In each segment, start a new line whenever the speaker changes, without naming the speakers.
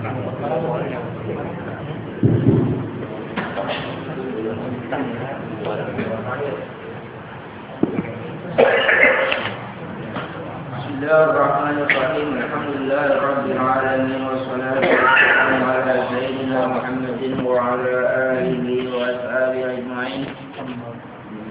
Bismillahirrahmanirrahim. Alhamdulillahirabbil alamin wassalatu wassalamu ala sayyidina Muhammadin wa ala alihi wa ashabihi ajma'in.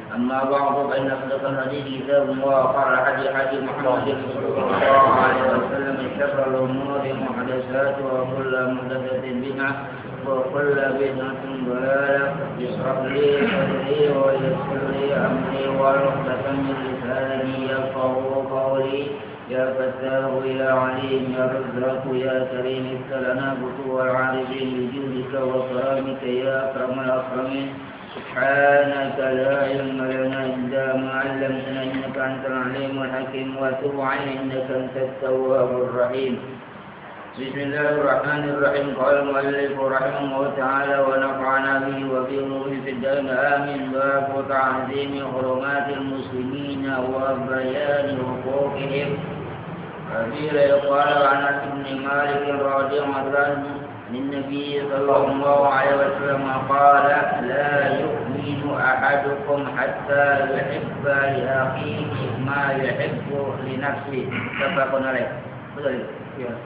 Amma ba'du fa inna asdaqal hadithi kitabullah wa khairal hadi Muhammadin sallallahu alaihi wasallam wa sharral umuri muhdatsatuha wa kullu muhdatsatin bid'ah wa kullu bid'atin dhalalah. Yashrah li sadri wa yassir li amri wa uqdatan min lisani yafqahu qawli. يا فتاه يا عليم يا رزاق يا كريم ابتلنا بطوع العارفين بجودك وكرامك يا أكرم الأكرمين. سبحانك لا علم لنا إلا ما علمتنا إنك أنت العليم الحكيم وتب علينا إنك أنت التواب الرحيم. بسم الله الرحمن الرحيم. قال المؤلف رحمه الله تعالى ونفعنا به وبعلومه في الدين آمين. باب تعظيم حرمات المسلمين وبيان حقوقهم. قيل يقال عن انس بن مالك رضي الله عنه للنبي صلى الله عليه وسلم قال لا يؤمن احدكم حتى يحب لاخيه ما يحب لنفسه. متفق عليه. Betul ya.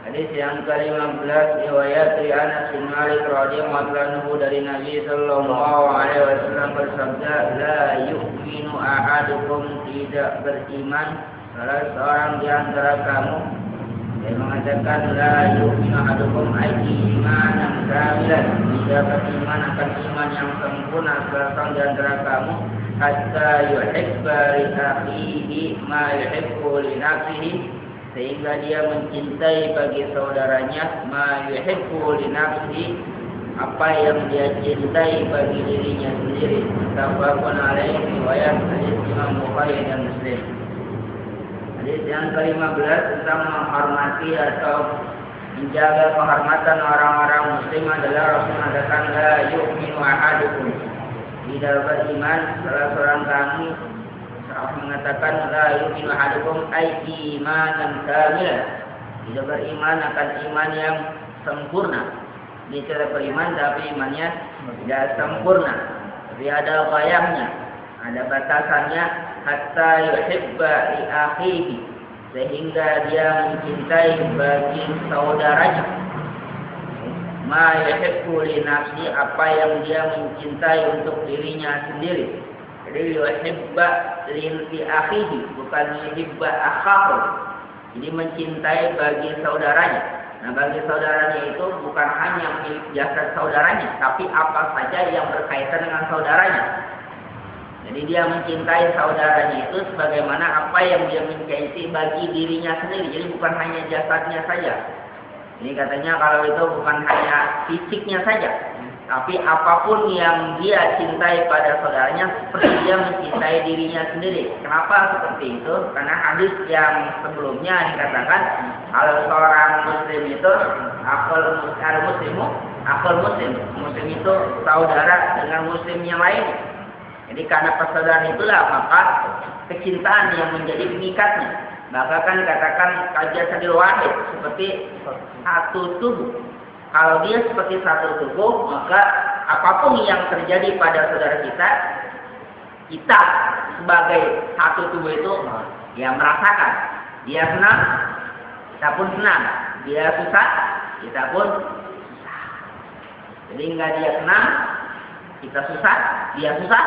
Hadis yang ke-15 riwayat Anas bin Malik radhiyallahu anhu dari Nabi sallallahu alaihi wasallam bersabda, la yu'minu ahadukum, tidak beriman salah seorang di antara kamu. Dia mengatakan la yu'minu ahadukum imanan kamilan, tidak beriman akan iman yang sempurna salah seorang di antara kamu, hatta yuhibba li akhihi ma yuhibbu li nafsihi, sehingga dia mencintai bagi saudaranya ma yuhibbu li nafsihi, apa yang dia cintai bagi dirinya sendiri. Muttafaqun alaihi, riwayat hadis Imam Bukhari dan Muslim. Hadis yang ke-15 tentang menghormati atau menjaga kehormatan orang-orang muslim adalah Rasul mengatakan la yu'minu ahadukum, tidak beriman salah seorang kamu. Mengatakan la yu'minu ahadukum imanan kamilan, tidak beriman akan iman yang sempurna. Dia tidak beriman tapi imannya tidak sempurna, tapi ada gayahnya, ada batasannya. Hatta yuhibba li akhihi, sehingga dia mencintai bagi saudaranya ma yuhibbu li nafsi, apa yang dia mencintai untuk dirinya sendiri. Jadi yuhibba li akhihi, bukan yuhibba akhahu. Jadi mencintai bagi saudaranya. Nah, bagi saudaranya itu bukan hanya milik jasad saudaranya, tapi apa saja yang berkaitan dengan saudaranya. Jadi dia mencintai saudaranya itu sebagaimana apa yang dia mencintai bagi dirinya sendiri. Jadi bukan hanya jasadnya saja. Ini katanya kalau itu bukan hanya fisiknya saja, tapi apapun yang dia cintai pada saudaranya seperti dia mencintai dirinya sendiri. Kenapa seperti itu? Karena hadis yang sebelumnya dikatakan kalau seorang muslim itu muslim itu saudara dengan muslim yang lain. Jadi karena persaudaraan itulah maka kecintaan yang menjadi pengikatnya. Maka kan dikatakan kajasadil wahid, seperti satu tubuh. Kalau dia seperti satu tubuh, maka apapun yang terjadi pada saudara kita sebagai satu tubuh itu ya merasakan. Dia senang, kita pun senang. Dia susah, kita pun susah. Jadi enggak dia senang, kita susah, dia susah,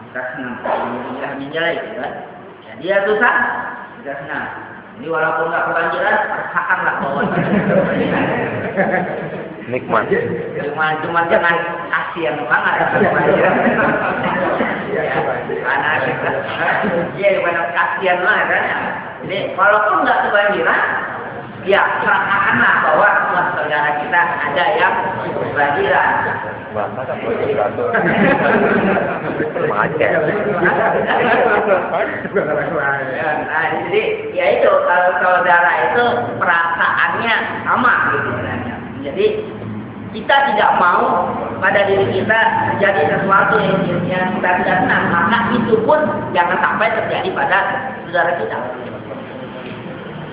kita senang. Alhamdulillah menjalai, gitu kan? Ya, dia susah, kita senang. Jadi walaupun nggak kebanjiran, rasakanlah bahwa
nikmat.
Cuma jangan kasihan banget kebanjiran. Karena dia banyak kasihan lah kan. Jadi walaupun nggak kebanjiran, ya rasakanlah bahwa saudara kita ada yang kebanjiran.
Masa kan beratur. Macet.
Nah, jadi ya itu kalau saudara itu perasaannya sama gitu. Jadi kita tidak mau pada diri kita terjadi sesuatu yang kita tidak senang, maka itu pun jangan sampai terjadi pada saudara kita.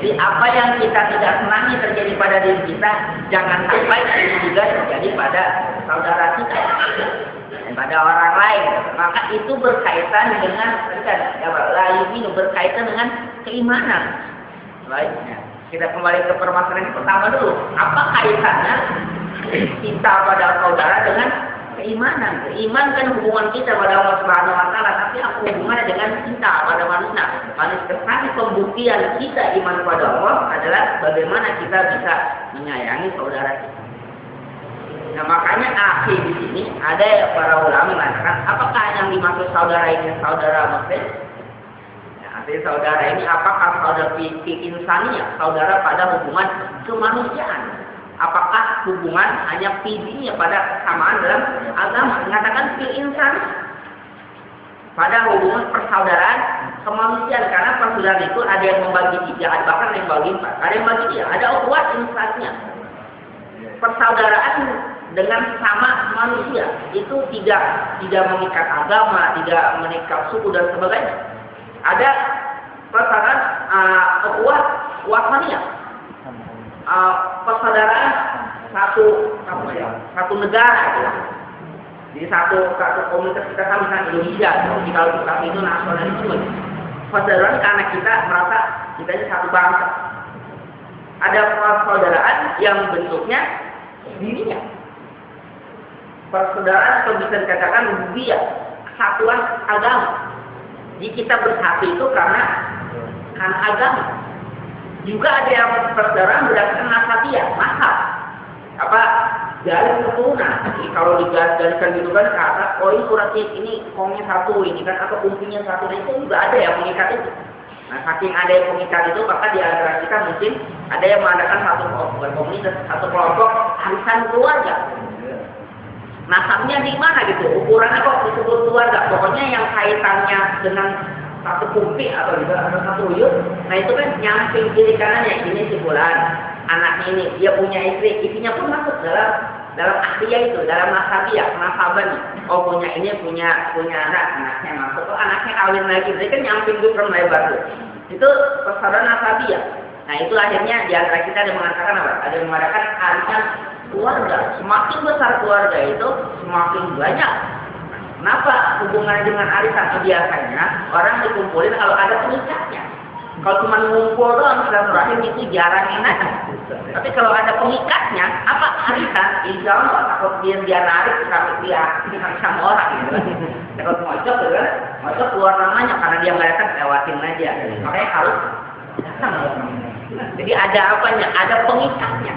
Jadi apa yang kita tidak senangi terjadi pada diri kita, jangan sampai itu juga terjadi pada saudara kita dan pada orang lain. Maka itu berkaitan dengan layu berkaitan dengan keimanan. Baiknya, kita kembali ke permasalahan yang pertama dulu. Apa kaitannya cinta pada saudara dengan keimanan? Iman kan hubungan kita pada Allah Subhanahu wa taala, tapi apa hubungannya dengan cinta pada manusia? Kesan pembuktian kita iman pada Allah adalah bagaimana kita bisa menyayangi saudara kita. Nah, makanya akhir di sini ada para ulama mengatakan, apakah yang dimaksud saudara ini saudara muslim? Nah, arti saudara ini apakah saudara fi insaniyah, saudara pada hubungan kemanusiaan? Apakah hubungan hanya fisiknya pada kesamaan dalam agama? Mengatakan fil insan pada hubungan persaudaraan kemanusiaan, karena persaudaraan itu ada yang membagi tiga, bahkan ada yang membagi empat, ada yang membagi tiga, ada ukhuwah insannya. Persaudaraan dengan sama manusia itu tidak mengikat agama, tidak mengikat suku dan sebagainya. Ada persaudaraan ukhuwah wataniyah. Persaudaraan satu negara gitu. Jadi satu komunitas kita sama dengan Indonesia. Jadi kalau kita itu nasionalisme. Persaudaraan karena kita merasa kita ini satu bangsa. Ada persaudaraan yang bentuknya dirinya. Persaudaraan atau bisa dikatakan rububiyah, kesatuan agama. Jadi kita bersatu itu karena agama. Juga ada yang persaudaraan berdasarkan nasabiah, mazhab. Dari keturunan. Jadi kalau digariskan gitu kan ke atas, oh ini uratnya ini kongnya satu ini kan, atau umpinya satu, nah itu juga ada yang mengikat itu. Nah, saking ada yang mengikat itu, maka di antara kita mungkin ada yang mengadakan satu komunitas, satu kelompok arisan keluarga. Nasabnya di mana gitu? Ukurannya kok disebut keluarga? Pokoknya yang kaitannya dengan satu kumpi atau juga satu uyut, nah itu kan nyamping kiri kanannya, ini si fulan, anaknya ini, dia punya istri, istrinya pun masuk dalam akhirnya itu, dalam nasabiah, nasaban. Oh punya anak, anaknya masuk, oh anaknya kawin lagi, jadi kan nyamping itu lebar tuh. Itu persaudaraan nasabiah. Nah itu akhirnya di antara kita ada yang mengatakan apa? Ada yang mengatakan arisan keluarga. Semakin besar keluarga itu, semakin banyak. Kenapa hubungannya dengan arisan? Biasanya orang dikumpulin kalau ada pengikatnya. Kalau cuma ngumpul doang silaturahim itu jarang enak. Tapi kalau ada pengikatnya, apa arisan? Insya Allah takut dia narik sampai dia sama orang gitu kan. Takut mojok gitu kan, mojok keluar namanya karena dia nggak datang lewatin aja. Makanya harus datang. Jadi ada apanya? Ada pengikatnya.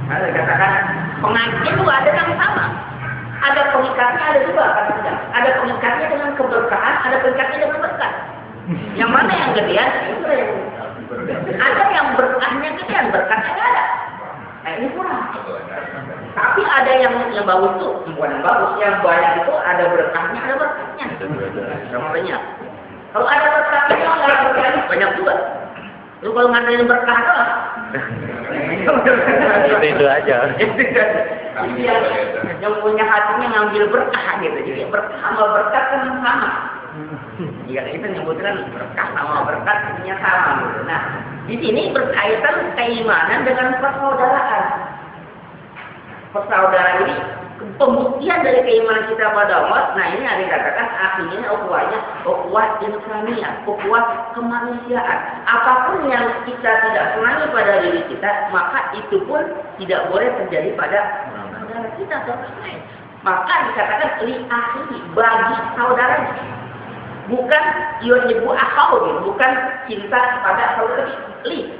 Nah, dikatakan pengajian juga ada yang sama. Ada pengikatnya, ada juga kadang-kadang. Ada pengikatnya dengan keberkahan, ada pengikatnya dengan berkah. Yang mana yang gedean? Itu yang ada yang berkahnya gedean, berkahnya nggak ada. Nah ini kurang. Tapi ada yang bagus tuh, bukan yang bagus, yang banyak itu ada berkahnya, ada berkahnya. Sama banyak. Kalau ada berkahnya, nggak ada berkahnya, banyak juga. Lu kalau ngandelin berkah doang.
Itu aja.
Yang punya hatinya ngambil berkah gitu. Jadi berkah sama berkat kan sama. Iya kita nyebutkan berkah sama berkat artinya sama gitu. Nah, di sini berkaitan keimanan dengan persaudaraan. Persaudaraan ini pembuktian dari keimanan kita pada Allah. Nah ini ada yang katakan akhirnya ukhuwah insaniyah, ukhuwah kemanusiaan. Apapun yang kita tidak senangi pada diri kita, maka itu pun tidak boleh terjadi pada saudara kita atau orang lain. Maka dikatakan li akhi, bagi saudaranya. Bukan yuhibbu akhahu, bukan cinta pada saudara, li.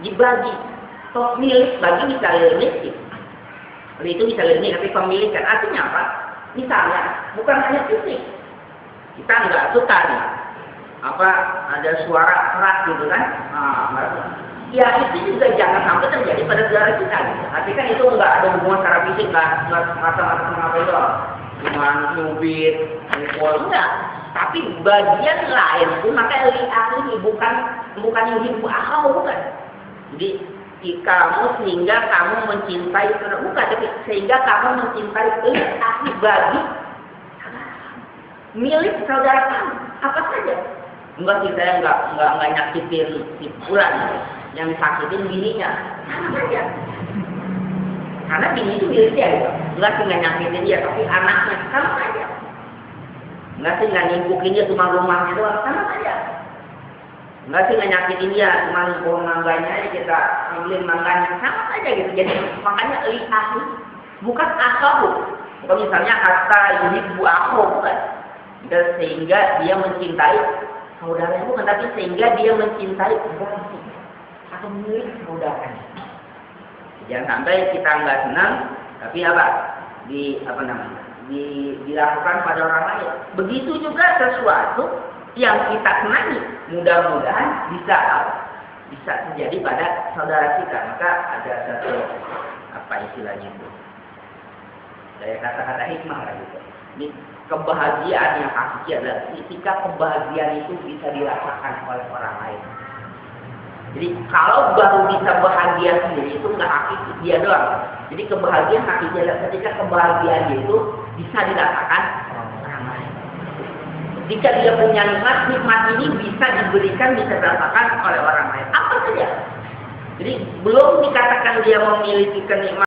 Dibagi. Tok milik bagi misalnya miskin. Itu bisa ini, tapi pemilikan artinya apa? Misalnya, bukan hanya fisik. Kita nggak suka nih, ada suara keras gitu kan? Ya itu juga jangan sampai terjadi pada saudara kita. Gitu. Tapi kan itu nggak ada hubungan secara fisik, nggak mata-mata itu, cuma nyubit, mukul enggak. Tapi bagian lain itu maka ini bukan yang hidup akal bukan. Jadi kamu sehingga kamu mencintai bukan tapi sehingga kamu mencintai ahli bagi milik saudara kamu apa saja. Enggak sih saya enggak nyakitin si fulan.
yang disakitin bininya, sama saja. Karena bini itu milik dia, gitu. Enggak sih nggak nyakitin dia, tapi anaknya sama saja. Enggak sih nggak nimpukin dia cuma rumahnya doang, sama saja. Enggak sih nggak nyakitin dia, cuma pohon mangganya aja kita ambilin mangganya, sama saja gitu. Jadi makanya li'ahi bukan asahu. Kalau misalnya kata yuhibbu akhu, bukan. Dan sehingga dia mencintai saudaranya, bukan, tapi sehingga dia mencintai pengganti atau milik saudaranya. Jangan sampai kita nggak senang, tapi dilakukan pada orang lain. Begitu juga sesuatu yang kita senangi, mudah-mudahan bisa terjadi pada saudara kita. Maka ada satu istilahnya itu, dari kata-kata hikmah lah gitu. Ini kebahagiaan yang hakiki adalah ketika kebahagiaan itu bisa dirasakan oleh orang lain. Jadi kalau baru bisa bahagia sendiri itu nggak hakiki dia doang. Jadi kebahagiaan hakiki adalah ketika kebahagiaan itu bisa dirasakan orang lain. Jika dia punya nikmat ini bisa diberikan, bisa dirasakan oleh orang lain. Apa saja. Jadi belum dikatakan dia memiliki kenikmatan